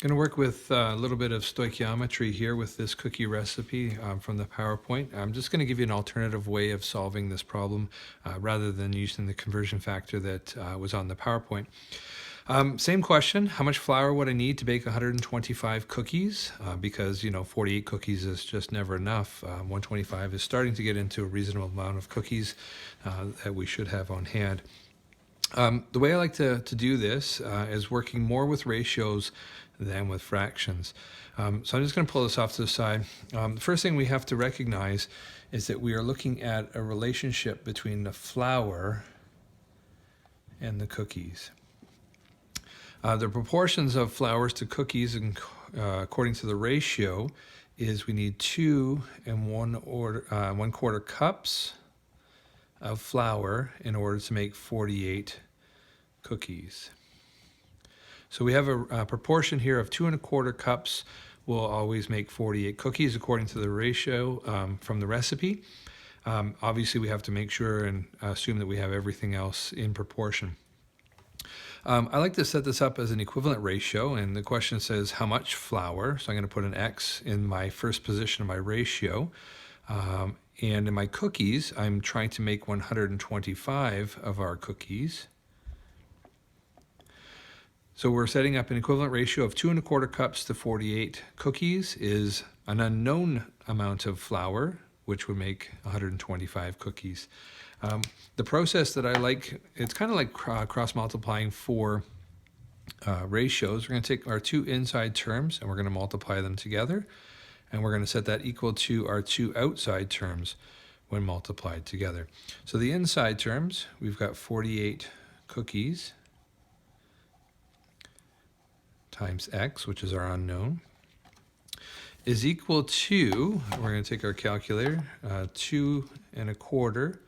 Going to work with a little bit of stoichiometry here with this cookie recipe from the PowerPoint. I'm just going to give you an alternative way of solving this problem rather than using the conversion factor that was on the PowerPoint. Same question, how much flour would I need to bake 125 cookies? Because, 48 cookies is just never enough. 125 is starting to get into a reasonable amount of cookies that we should have on hand. The way I like to do this is working more with ratios than with fractions. So I'm just going to pull this off to the side. The first thing we have to recognize is that we are looking at a relationship between the flour and the cookies. The proportions of flours to cookies, according to the ratio, is we need 2 and 1/4 cups of flour in order to make 48 cookies. So we have a proportion here of 2 1/4 cups will always make 48 cookies according to the ratio from the recipe. Obviously we have to make sure and assume that we have everything else in proportion. I like to set this up as an equivalent ratio, and the question says how much flour. So I'm going to put an X in my first position of my ratio. And in my cookies, I'm trying to make 125 of our cookies. So we're setting up an equivalent ratio of 2 1/4 cups to 48 cookies is an unknown amount of flour, which would make 125 cookies. The process that I like, it's kind of like cross-multiplying for ratios. We're going to take our two inside terms and we're going to multiply them together. And we're going to set that equal to our two outside terms when multiplied together. So the inside terms, we've got 48 cookies times X, which is our unknown, is equal to, we're going to take our calculator, 2 1/4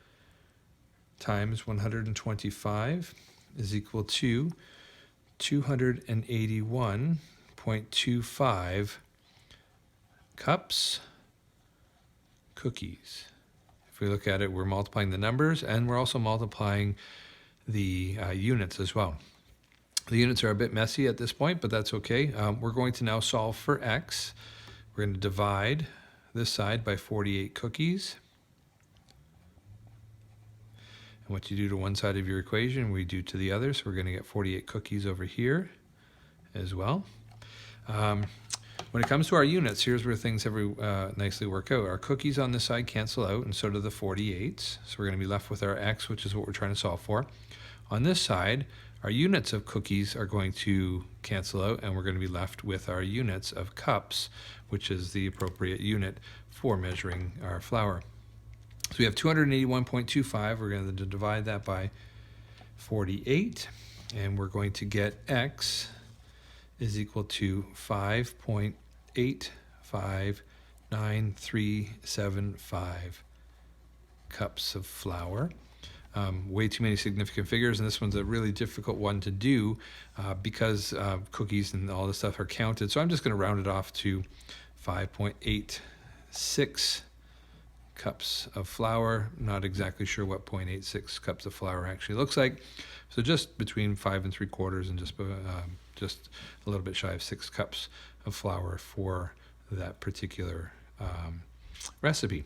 times 125 is equal to 281.25 cups cookies. If we look at it, we're multiplying the numbers and we're also multiplying the units as well. The units are a bit messy at this point, but that's okay. We're going to now solve for X. We're going to divide this side by 48 cookies. And what you do to one side of your equation, we do to the other. So we're going to get 48 cookies over here as well. When it comes to our units, here's where things nicely work out. Our cookies on this side cancel out, and so do the 48s. So we're going to be left with our X, which is what we're trying to solve for. On this side, our units of cookies are going to cancel out, and we're going to be left with our units of cups, which is the appropriate unit for measuring our flour. So we have 281.25. We're going to divide that by 48, and we're going to get X is equal to 5.859375 cups of flour. Way too many significant figures, and this one's a really difficult one to do because cookies and all this stuff are counted. So I'm just going to round it off to 5.86 cups of flour. Not exactly sure what 0.86 cups of flour actually looks like. So just between 5 3/4 and just a little bit shy of 6 cups of flour for that particular recipe.